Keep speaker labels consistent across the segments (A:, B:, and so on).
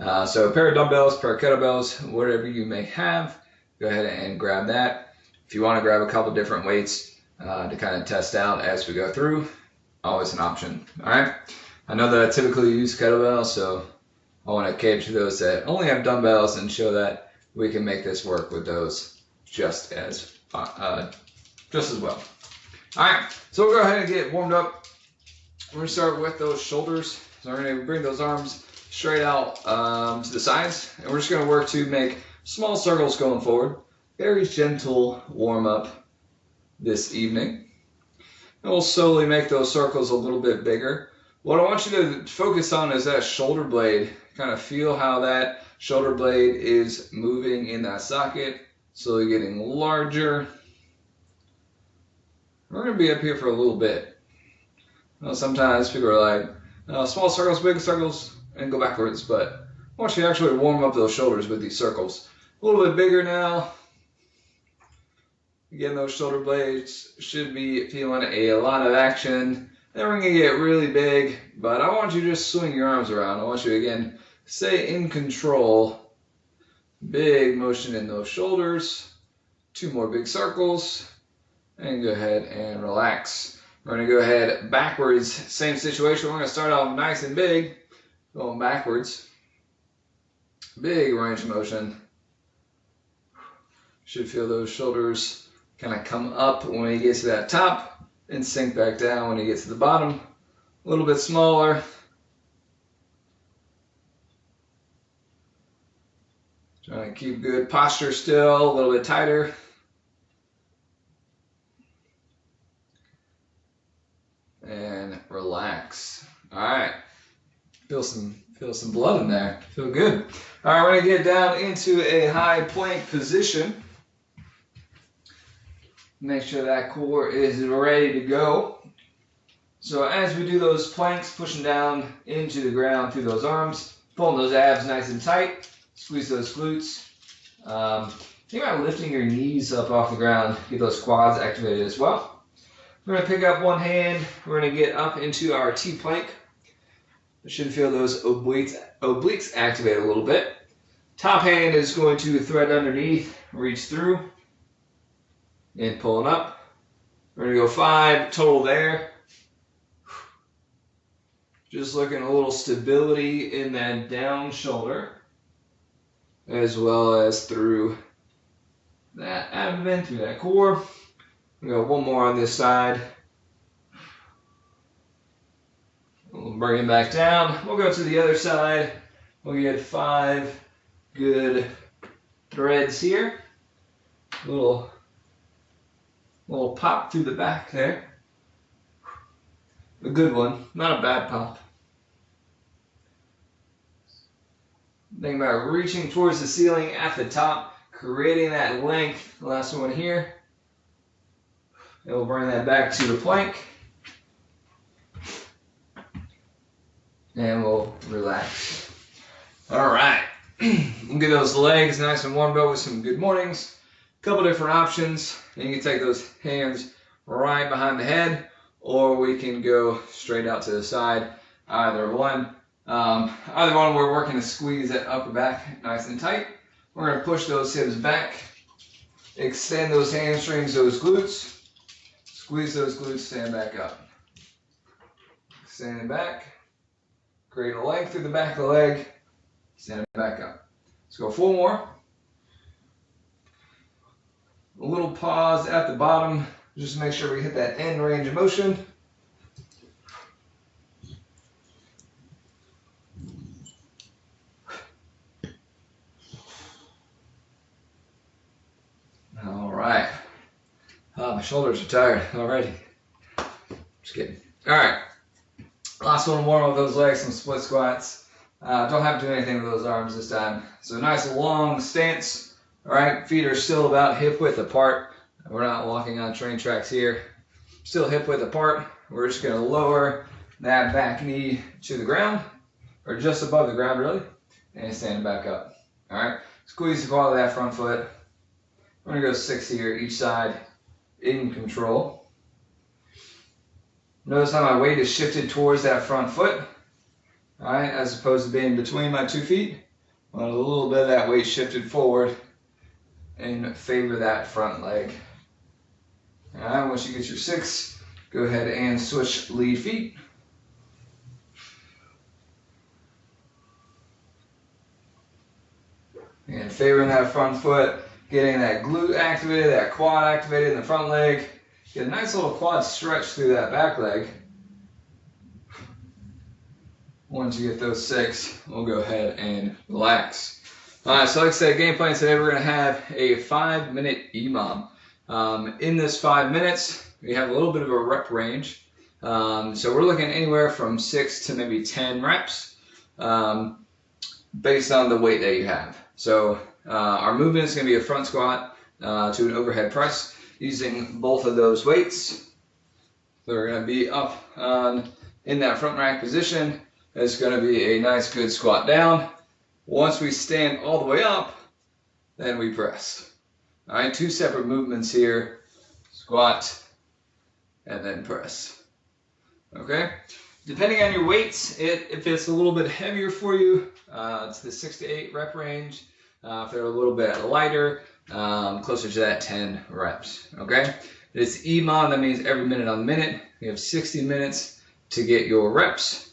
A: So a pair of dumbbells, pair of kettlebells, whatever you may have, go ahead and grab that. If you want to grab a couple different weights to kind of test out as we go through, always an option. All right. I know that I typically use kettlebells, so I want to cater to those that only have dumbbells and show that we can make this work with those just as well. All right, so we'll go ahead and get warmed up. We're gonna start with those shoulders. So we're gonna bring those arms straight out to the sides, and we're just gonna work to make small circles going forward. Very gentle warm up this evening. And we'll slowly make those circles a little bit bigger. What I want you to focus on is that shoulder blade. Kind of feel how that shoulder blade is moving in that socket, slowly getting larger. We're going to be up here for a little bit. Sometimes people are like, small circles, big circles, and go backwards, but I want you to actually warm up those shoulders with these circles. A little bit bigger now. Again, those shoulder blades should be feeling a lot of action. Then we're going to get really big, but I want you to just swing your arms around. I want you to, again, stay in control. Big motion in those shoulders. 2 more big circles. And go ahead and relax. We're going to go ahead backwards. Same situation. We're going to start off nice and big. Going backwards. Big range of motion. Should feel those shoulders kind of come up when you get to that top and sink back down when you get to the bottom. A little bit smaller. Trying to keep good posture still, a little bit tighter. And relax. All right. Feel some blood in there. Feel good. All right, we're going to get down into a high plank position. Make sure that core is ready to go. So as we do those planks, pushing down into the ground through those arms, pulling those abs nice and tight, squeeze those glutes. Think about lifting your knees up off the ground, get those quads activated as well. We're going to pick up one hand. We're going to get up into our T-plank. We should feel those obliques activate a little bit. Top hand is going to thread underneath, reach through, and pulling up. We're going to go 5 total there. Just looking a little stability in that down shoulder, as well as through that abdomen, through that core. We got one more on this side. We'll bring it back down. We'll go to the other side. We'll get 5 good threads here. Little pop through the back there. A good one, not a bad pop. Think about reaching towards the ceiling at the top, creating that length. Last one here. And we'll bring that back to the plank. And we'll relax. All right. We'll get those legs nice and warmed up with some good mornings. A couple different options. And you can take those hands right behind the head, or we can go straight out to the side. Either one. We're working to squeeze that upper back nice and tight. We're going to push those hips back. Extend those hamstrings, those glutes. Squeeze those glutes, stand back up. Stand back. Create a length through the back of the leg. Stand back up. Let's go 4 more. A little pause at the bottom. Just make sure we hit that end range of motion. All right. My shoulders are tired already. Just kidding. All right. Last one, warm up those legs, some split squats. Don't have to do anything with those arms this time. So nice long stance. All right. Feet are still about hip width apart. We're not walking on train tracks here. Still hip width apart. We're just going to lower that back knee to the ground, or just above the ground really, and stand back up. All right. Squeeze the ball of that front foot. We're going to go 6 here, each side in control. Notice how my weight is shifted towards that front foot, all right, as opposed to being between my 2 feet. Want a little bit of that weight shifted forward and favor that front leg. All right, once you get your 6, go ahead and switch lead feet. And favoring that front foot, getting that glute activated, that quad activated in the front leg. Get a nice little quad stretch through that back leg. Once you get those 6, we'll go ahead and relax. All right, so like I said, game plan today, we're going to have a 5-minute EMOM. In this 5 minutes, we have a little bit of a rep range. So we're looking anywhere from 6 to maybe 10 reps based on the weight that you have. So our movement is going to be a front squat to an overhead press using both of those weights. So we're going to be up in that front rack position. It's going to be a nice good squat down. Once we stand all the way up, then we press. All right, 2 separate movements here, squat and then press. Okay, depending on your weights, if it's a little bit heavier for you, it's the 6 to 8 rep range. If they're a little bit lighter, closer to that 10 reps. Okay, it's EMOM, that means every minute on the minute. You have 60 minutes to get your reps.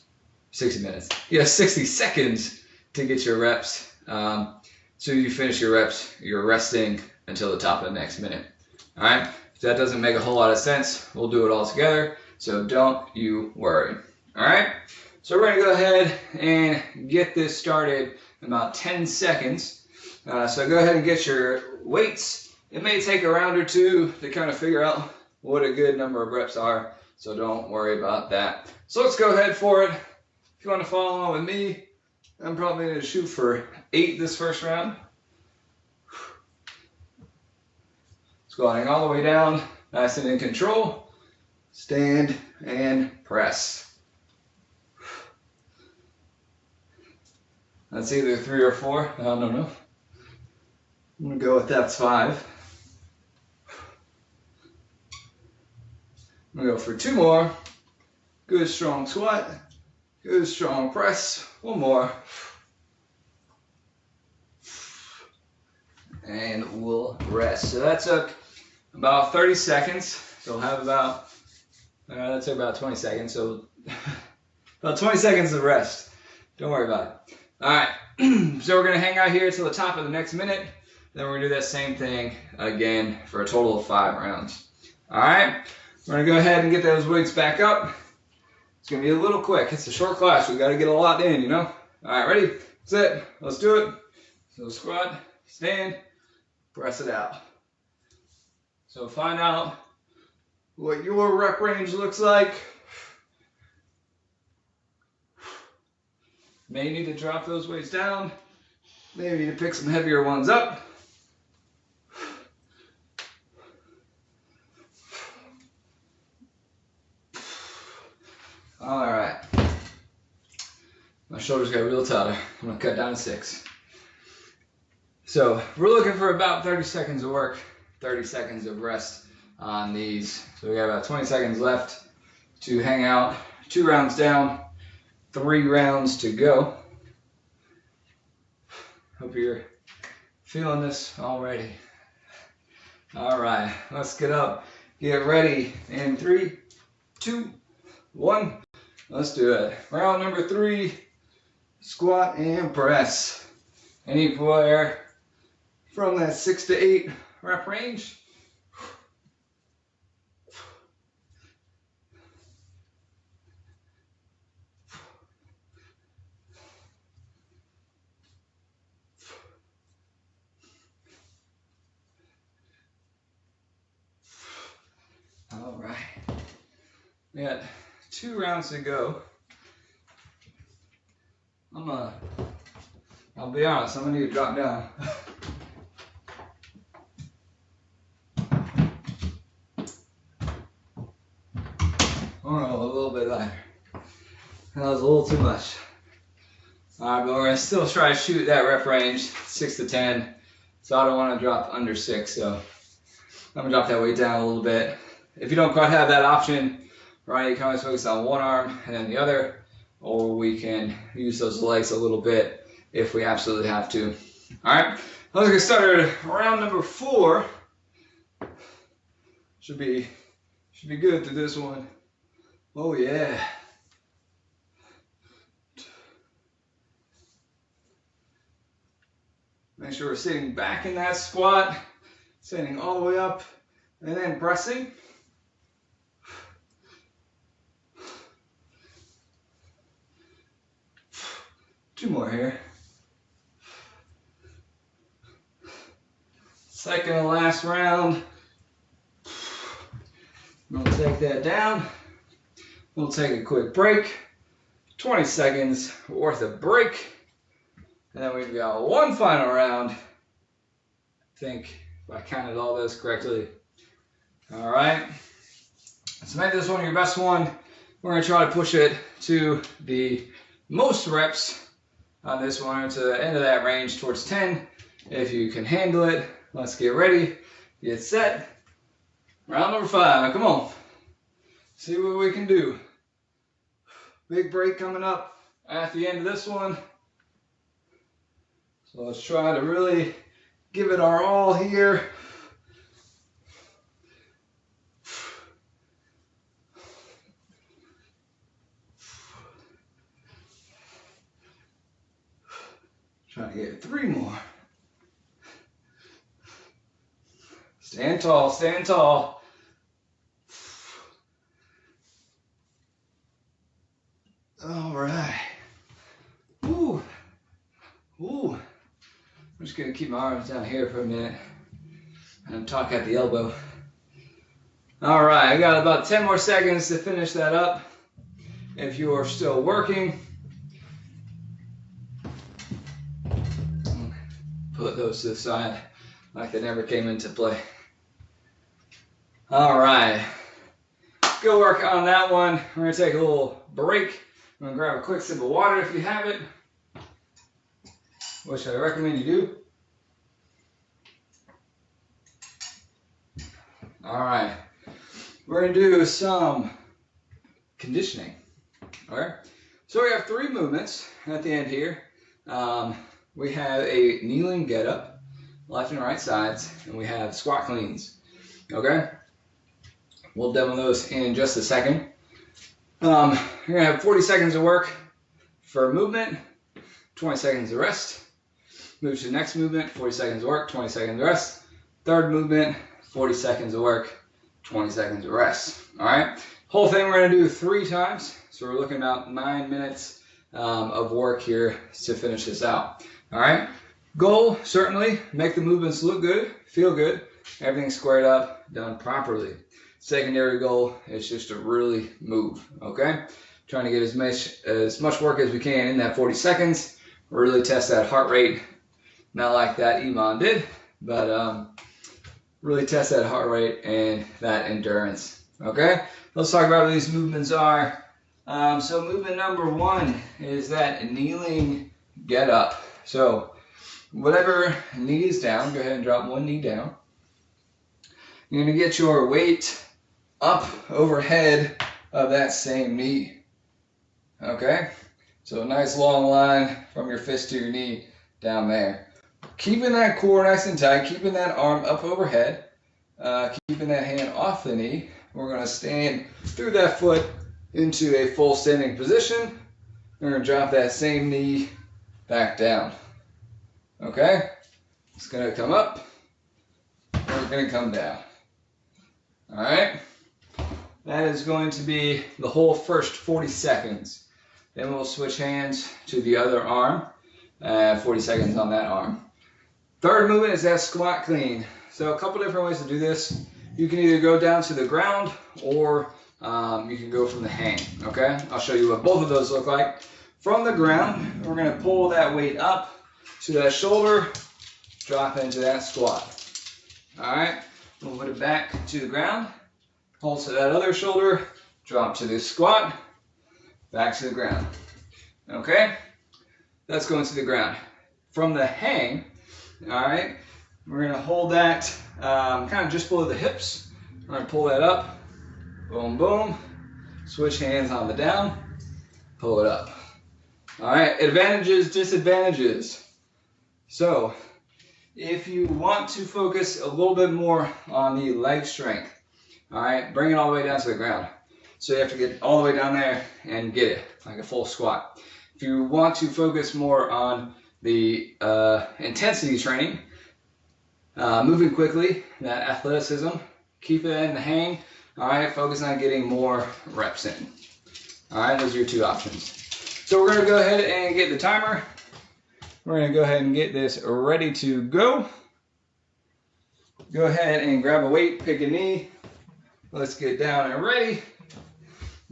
A: 60 minutes. You have 60 seconds to get your reps. So you finish your reps, you're resting until the top of the next minute. All right. If that doesn't make a whole lot of sense, we'll do it all together. So don't you worry. All right. So we're going to go ahead and get this started in about 10 seconds. So go ahead and get your weights. It may take a round or two to kind of figure out what a good number of reps are. So don't worry about that. So let's go ahead for it. If you want to follow along with me, I'm probably going to shoot for 8 this first round. Squatting all the way down, nice and in control. Stand and press. That's either 3 or 4. I don't know. I'm going to go with that's 5. I'm going to go for 2 more. Good strong squat. Good strong press. 1 more. And we'll rest. So that took about 30 seconds. So we'll have about, that took about 20 seconds. So about 20 seconds of rest. Don't worry about it. All right. So we're going to hang out here till the top of the next minute. Then we're going to do that same thing again for a total of 5 rounds. All right. We're going to go ahead and get those weights back up. It's going to be a little quick. It's a short class. We got to get a lot in, you know. All right, ready, set, let's do it. So squat, stand, press it out. So find out what your rep range looks like. May need to drop those weights down. Maybe need to pick some heavier ones up. All right. My shoulders got real tight. I'm gonna cut down to 6. So we're looking for about 30 seconds of work, 30 seconds of rest on these. So we got about 20 seconds left to hang out. 2 rounds down, 3 rounds to go. Hope you're feeling this already. All right, let's get up, get ready in 3, 2, 1. Let's do it. Round number 3, squat and press. Anywhere from that 6 to 8 rep range. All right. We got 2 rounds to go. I'll be honest, I'm gonna need to drop down. Oh, a little bit lighter. That was a little too much. All right, but we're gonna still try to shoot that rep range, 6 to 10. So I don't want to drop under 6. So I'm gonna drop that weight down a little bit. If you don't quite have that option, right, you can always focus on one arm and then the other, or we can use those legs a little bit if we absolutely have to. All right, let's get started. Round number 4. Should be good through this one. Oh yeah. Make sure we're sitting back in that squat, sitting all the way up, and then pressing. Two more here. Second and last round. We'll take that down. We'll take a quick break. 20 seconds worth of break. And then we've got one final round. I think if I counted all those correctly. All right. So make this one your best one. We're going to try to push it to the most reps on this one, to the end of that range towards 10. If you can handle it, let's get ready, get set. Round number 5, come on. See what we can do. Big break coming up at the end of this one. So let's try to really give it our all here. Trying to get 3 more. Stand tall, stand tall. All right. Ooh. Ooh. I'm just gonna keep my arms down here for a minute and talk at the elbow. All right, I got about 10 more seconds to finish that up. If you are still working, put those to the side like they never came into play. All right, go work on that one. We're gonna take a little break. I'm gonna grab a quick sip of water if you have it, which I recommend you do. All right, we're gonna do some conditioning. All right, so we have 3 movements at the end here. We have a kneeling get up, left and right sides, and we have squat cleans. Okay, we'll demo those in just a second. You're gonna have 40 seconds of work for movement, 20 seconds of rest. Move to the next movement, 40 seconds of work, 20 seconds of rest. Third movement, 40 seconds of work, 20 seconds of rest. All right, whole thing we're gonna do 3 times. So we're looking at 9 minutes of work here to finish this out. All right, goal, certainly make the movements look good, feel good, everything squared up, done properly. Secondary goal is just to really move, okay? Trying to get as much work as we can in that 40 seconds, really test that heart rate, not like that Iman did, but really test that heart rate and that endurance, okay? Let's talk about what these movements are. So movement number 1 is that kneeling get up. So whatever knee is down, go ahead and drop one knee down. You're gonna get your weight up overhead of that same knee, okay? So a nice long line from your fist to your knee down there. Keeping that core nice and tight, keeping that arm up overhead, keeping that hand off the knee. We're gonna stand through that foot into a full standing position. We're gonna drop that same knee back down, okay? It's gonna come up, we're gonna come down, all right? That is going to be the whole first 40 seconds. Then we'll switch hands to the other arm, 40 seconds on that arm. Third movement is that squat clean. So a couple different ways to do this. You can either go down to the ground or you can go from the hang, okay? I'll show you what both of those look like. From the ground, we're gonna pull that weight up to that shoulder, drop into that squat. All right, we'll put it back to the ground. Hold to that other shoulder, drop to this squat, back to the ground. Okay, that's going to the ground. From the hang, all right, we're gonna hold that kind of just below the hips. We're gonna pull that up, boom, boom. Switch hands on the down, pull it up. All right, advantages, disadvantages. So if you want to focus a little bit more on the leg strength, all right, bring it all the way down to the ground. So you have to get all the way down there and get it, like a full squat. If you want to focus more on the intensity training, moving quickly, that athleticism, keep it in the hang, all right, focus on getting more reps in. All right, those are your two options. So we're gonna go ahead and get the timer. We're gonna go ahead and get this ready to go. Go ahead and grab a weight, pick a knee. Let's get down and ready.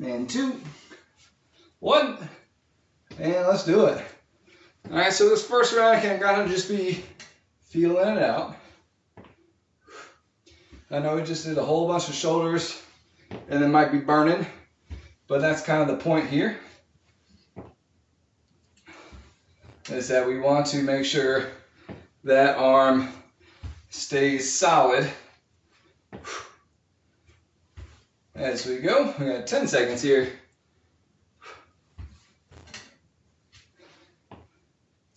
A: And 2, 1, and let's do it. All right, so this first round can kind of just be feeling it out. I know we just did a whole bunch of shoulders and it might be burning, but that's kind of the point here. Is that we want to make sure that arm stays solid. As we go, we got 10 seconds here.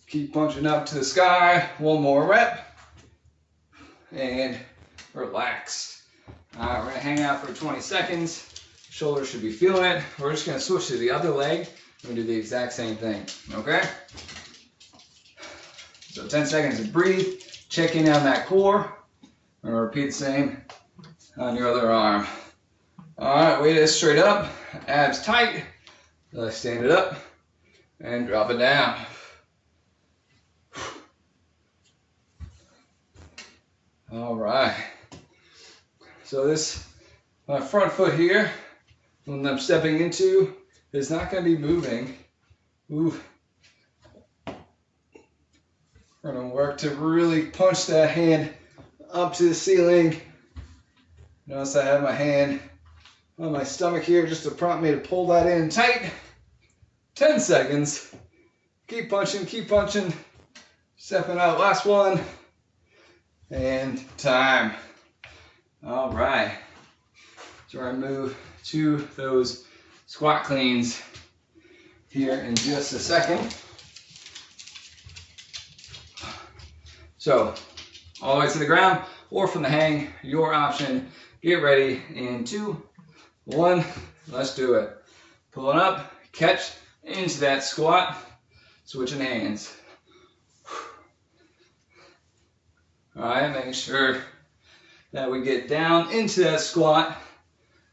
A: Keep punching up to the sky. One more rep. And relax. All right, we're gonna hang out for 20 seconds. Shoulders should be feeling it. We're just gonna switch to the other leg. We're gonna do the exact same thing, okay? So 10 seconds to breathe, check in on that core, and repeat the same on your other arm. All right, weight it straight up, abs tight. Let's stand it up and drop it down. All right. So this, my front foot here, when I'm stepping into, is not going to be moving. Ooh. We're going to work to really punch that hand up to the ceiling. Notice I have my hand on my stomach here just to prompt me to pull that in tight. 10 seconds. Keep punching. Stepping out, last one. And time. All right. So we're going to move to those squat cleans here in just a second. So, all the way to the ground or from the hang, your option. Get ready in 2, 1, let's do it. Pulling up, catch into that squat, switching hands. All right, making sure that we get down into that squat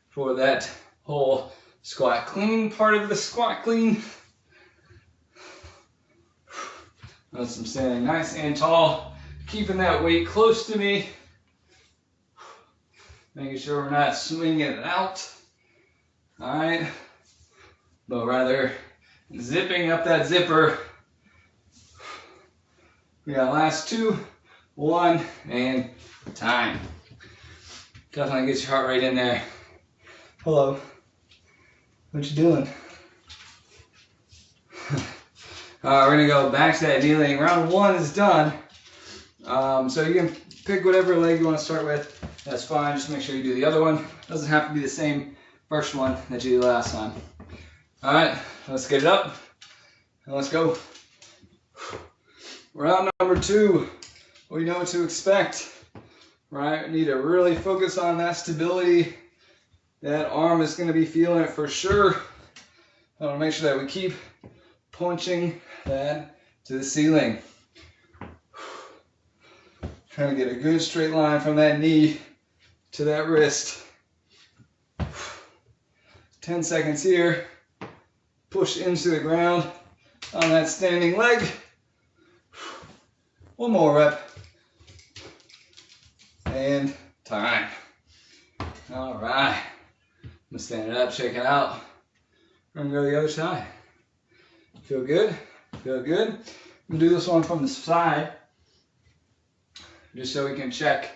A: for that whole squat clean part of the squat clean. Notice I'm standing nice and tall, keeping that weight close to me. Making sure we're not swinging it out. All right, but rather zipping up that zipper. We got last 2, 1, and time. Definitely get your heart rate in there. Hello, what you doing? We're gonna go back to that kneeling. Round 1 is done. So you can pick whatever leg you want to start with. That's fine. Just make sure you do the other one. Doesn't have to be the same first one that you did last time. All right, let's get it up and let's go. Round number 2. We know what to expect, right? We need to really focus on that stability. That arm is going to be feeling it for sure. I want to make sure that we keep punching that to the ceiling. Trying to get a good straight line from that knee to that wrist. 10 seconds here. Push into the ground on that standing leg. One more rep. And time. All right. I'm gonna stand it up, shake it out. We're gonna go to the other side. Feel good? Feel good? I'm gonna do this one from the side, just so we can check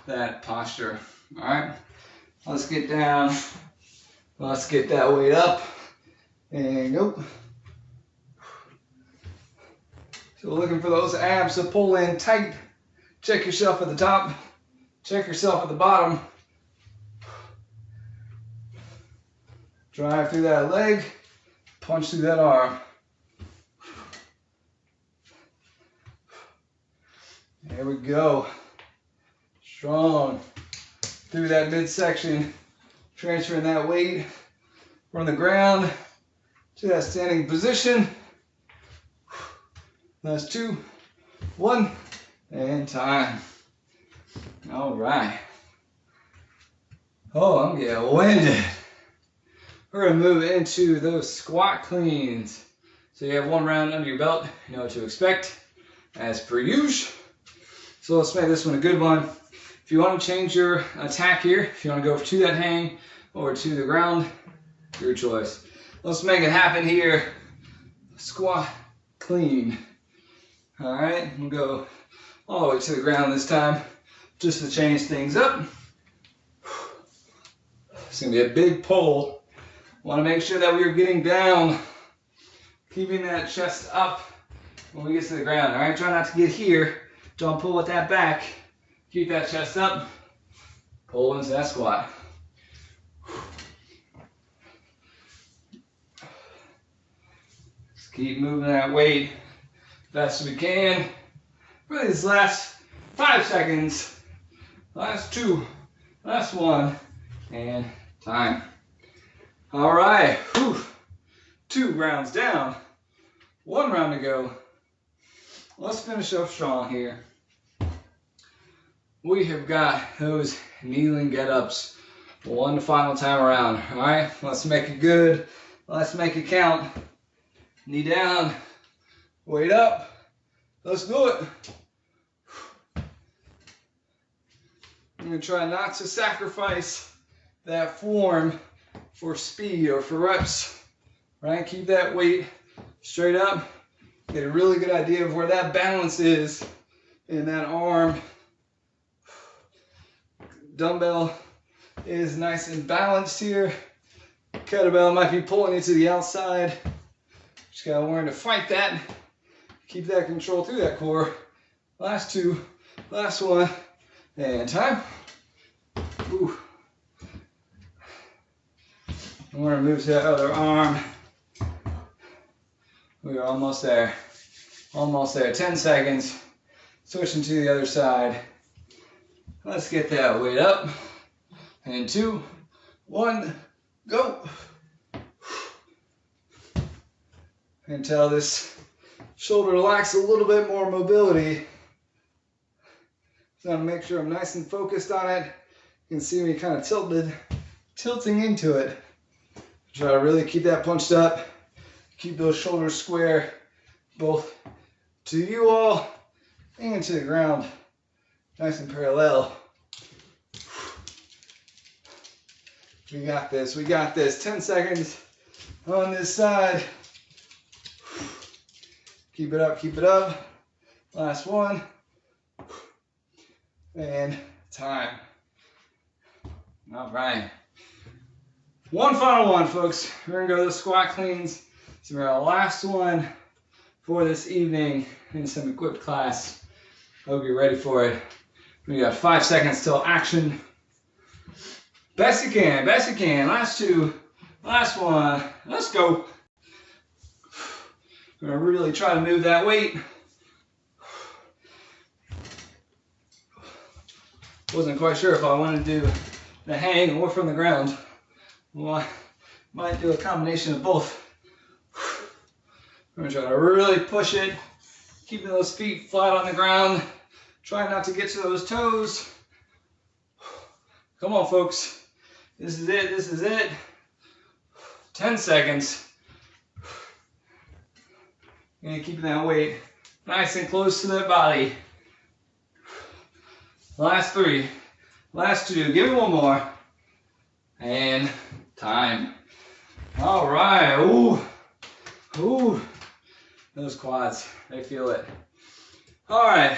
A: that posture. All right. Let's get down. Let's get that weight up. And go. So we're looking for those abs to pull in tight. Check yourself at the top. Check yourself at the bottom. Drive through that leg. Punch through that arm. There we go. Strong. Through that midsection, transferring that weight from the ground to that standing position. Last 2, 1, and time. All right. Oh, I'm getting winded. We're gonna move into those squat cleans. So you have 1 round under your belt, you know what to expect, as per usual. So let's make this one a good one. If you want to change your attack here, if you want to go to that hang or to the ground, your choice. Let's make it happen here. Squat clean. All right, we'll go all the way to the ground this time, just to change things up. It's gonna be a big pull. Want to make sure that we are getting down, keeping that chest up when we get to the ground. All right, try not to get here. Don't pull with that back. Keep that chest up. Pull into that squat. Just keep moving that weight best we can. For these last 5 seconds. Last 2. Last 1. And time. All right. Whew. 2 rounds down. 1 round to go. Let's finish up strong here. We have got those kneeling get-ups 1 final time around. All right, let's make it good. Let's make it count. Knee down, weight up. Let's do it. I'm gonna try not to sacrifice that form for speed or for reps. Right, keep that weight straight up. Get a really good idea of where that balance is in that arm. Dumbbell is nice and balanced here. Kettlebell might be pulling you to the outside. Just gotta learn to fight that. Keep that control through that core. Last 2, last 1, and time. Ooh. I'm gonna move to that other arm. We are almost there. Almost there. 10 seconds. Switching to the other side. Let's get that weight up. And 2, 1, go. Until this shoulder lacks a little bit more mobility. So I'm gonna make sure I'm nice and focused on it. You can see me kind of tilting into it. Try to really keep that punched up. Keep those shoulders square, both to you all and to the ground. Nice and parallel. We got this, we got this. 10 seconds on this side. Keep it up, keep it up. Last 1. And time. All right. 1 final one, folks. We're gonna go to the squat cleans. So we're our last one for this evening in some equipped class. Hope you're ready for it. We got 5 seconds till action. Best you can, best you can. Last 2, last 1. Let's go. We're gonna really try to move that weight. Wasn't quite sure if I wanted to do the hang or from the ground. Well, I might do a combination of both. I'm gonna try to really push it, keeping those feet flat on the ground. Try not to get to those toes. Come on, folks. This is it, this is it. 10 seconds. And keeping that weight nice and close to that body. Last 3, last 2, give me 1 more. And time. All right, ooh, ooh. Those quads, they feel it. All right,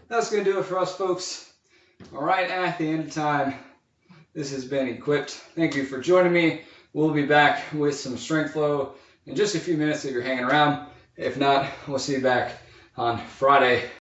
A: that's gonna do it for us, folks. All right, at the end of time, this has been Equipped. Thank you for joining me. We'll be back with some strength flow in just a few minutes if you're hanging around. If not, we'll see you back on Friday.